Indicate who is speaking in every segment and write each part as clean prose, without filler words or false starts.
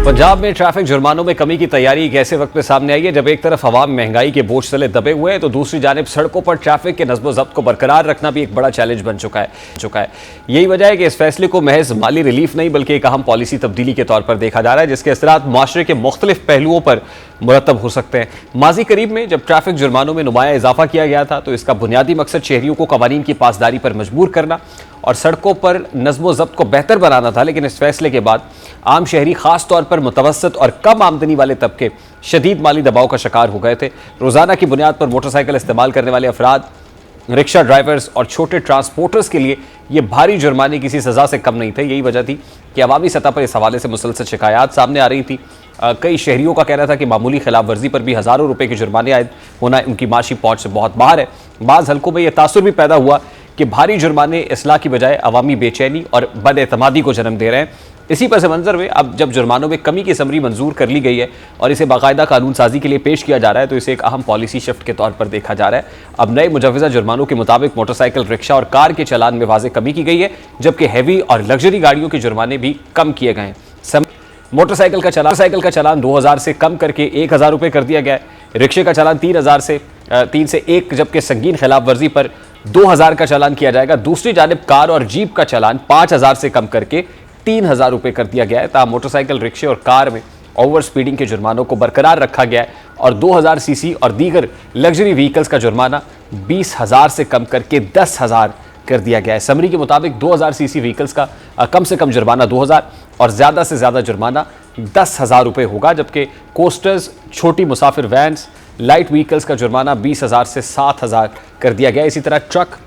Speaker 1: पंजाब में ट्रैफिक जुर्मानों में कमी की तैयारी एक ऐसे वक्त में सामने आई है जब एक तरफ अवाम महंगाई के बोझ तले दबे हुए हैं तो दूसरी जानिब सड़कों पर ट्रैफिक के नज़्म ज़ब्त को बरकरार रखना भी एक बड़ा चैलेंज बन चुका है। यही वजह है कि इस फैसले को महज माली रिलीफ नहीं बल्कि एक अहम पॉलिसी तब्दीली के तौर पर देखा जा रहा है जिसके असरात माशरे के मुख्तलिफ पहलुओं पर मुरतब हो सकते हैं। माजी करीब में जब ट्रैफिक जुर्मानों में नुमाया इजाफा किया गया था तो इसका बुनियादी मकसद शहरियों को कवानीन की पासदारी पर मजबूर करना और सड़कों पर नज़्म ज़ब्त को बेहतर बनाना था। लेकिन इस फैसले के बाद आम शहरी खास तौर पर मुतवस्सित और कम आमदनी वाले तबके शदीद माली दबाव का शिकार हो गए थे। रोज़ाना की बुनियाद पर मोटरसाइकिल इस्तेमाल करने वाले अफराद, रिक्शा ड्राइवर्स और छोटे ट्रांसपोर्टर्स के लिए ये भारी जुर्माने किसी सज़ा से कम नहीं थे। यही वजह थी कि अवामी सतह पर इस हवाले से मुसलसल शिकायत सामने आ रही थी। कई शहरियों का कहना था कि मामूली खिलाफ वर्जी पर भी हज़ारों रुपए के जुर्माने आयद होना उनकी माशी पहुंच से बहुत बाहर है। बाज़ हल्कों में यह तासुर भी पैदा हुआ कि भारी जुर्माने इस्लाह की बजाय अवामी बेचैनी और बदएतमादी को जन्म दे रहे हैं। इसी पस मंजर में अब जब जुर्मानों में कमी की समरी मंजूर कर ली गई है और इसे बाकायदा कानून साजी के लिए पेश किया जा रहा है तो इसे एक अहम पॉलिसी शिफ्ट के तौर पर देखा जा रहा है। अब नए मुजवज़ा जुर्मानों के मुताबिक मोटरसाइकिल, रिक्शा और कार के चालान में वाज़ेह कमी की गई है जबकि हैवी और लग्जरी गाड़ियों के जुर्माने भी कम किए गए हैं। मोटरसाइकिल का चालान 2000 से कम करके 1000 रुपये कर दिया गया है। रिक्शे का चालान 3 से 1 जबकि संगीन खिलाफ वर्जी पर 2000 का चालान किया जाएगा। दूसरी जानिब कार और जीप का चालान 5000 से कम करके 3000 रुपये कर दिया गया है। तथा मोटरसाइकिल, रिक्शे और कार में ओवर स्पीडिंग के जुर्मानों को बरकरार रखा गया है और 2000 सीसी और दीगर लग्जरी व्हीकल्स का जुर्माना 20,000 से कम करके 10,000 कर दिया गया है। समरी के मुताबिक 2000 सीसी व्हीकल्स का कम से कम जुर्माना 2000 और ज़्यादा से ज़्यादा जुर्माना 10,000 रुपये होगा जबकि कोस्टर्स, छोटी मुसाफिर वैन्स, लाइट व्हीकल्स का जुर्माना 20,000 से 7,000 कर दिया गया। इसी तरह ट्रक,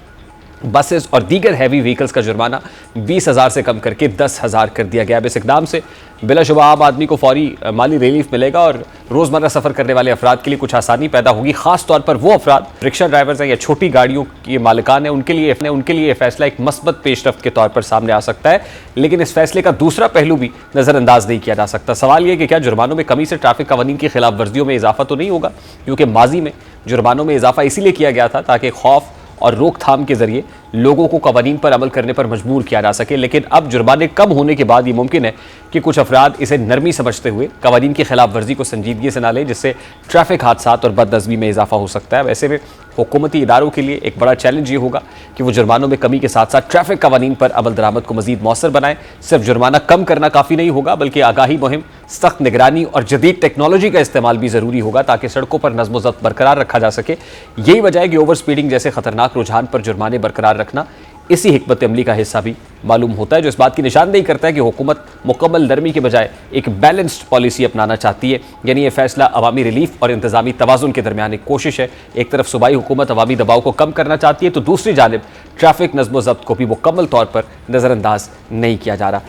Speaker 1: बसेस और दीगर हैवी व्हीकल्स का जुर्माना 20,000 से कम करके 10,000 कर दिया गया। इस इक़दाम से बिलाशुबा आम आदमी को फौरी माली रिलीफ मिलेगा और रोज़मर्रा सफ़र करने वाले अफराद के लिए कुछ आसानी पैदा होगी। ख़ास तौर पर वो अफराद रिक्शा ड्राइवर्स हैं या छोटी गाड़ियों के मालिकान हैं, उनके लिए फैसला एक मस्बत पेशरफ्त के तौर पर सामने आ सकता है। लेकिन इस फैसले का दूसरा पहलू भी नज़रअंदाज नहीं किया जा सकता। सवाल यह कि क्या जुर्मानों में कमी से ट्रैफिक कवानीन की खिलाफ वर्जियों में इजाफा तो नहीं होगा, क्योंकि माजी में जुर्मानों में इजाफा इसीलिए किया गया था ताकि खौफ और रोकथाम के जरिए लोगों को कवानीन पर अमल करने पर मजबूर किया जा सके। लेकिन अब जुर्माने कम होने के बाद ये मुमकिन है कि कुछ अफराद इसे नरमी समझते हुए कवानीन की खिलाफ वर्जी को संजीदगी से ना लें, जिससे ट्रैफिक हादसात और बदनज़मी में इजाफा हो सकता है। वैसे में हुकूमती इदारों के लिए एक बड़ा चैलेंज ये होगा कि वो जुर्मानों में कमी के साथ साथ ट्रैफिक कवानीन पर अमल दरामद को मजीद मौसर बनाएं। सिर्फ जुर्माना कम करना काफ़ी नहीं होगा बल्कि आगाही मुहिम, सख्त निगरानी और जदीद टेक्नोलॉजी का इस्तेमाल भी ज़रूरी होगा ताकि सड़कों पर नज़्म ज़ब्त बरकरार रखा जा सके। यही वजह है कि ओवर स्पीडिंग जैसे खतरनाक रुझान पर जुर्माने बरकरार रखना इसी हिकमत अमली का हिस्सा भी मालूम होता है, जो इस बात की निशानदेही करता है कि हुकूमत मुकम्मल नरमी के बजाय एक बैलेंस्ड पॉलिसी अपनाना चाहती है। यानी ये फैसला अवामी रिलीफ और इंतजामी तवाज़ुन के दरमियान एक कोशिश है। एक तरफ सूबाई हुकूमत अवामी दबाव को कम करना चाहती है तो दूसरी जानिब ट्रैफिक नज़्म ज़ब्त को भी मुकम्मल तौर पर नज़रअंदाज नहीं किया जा रहा।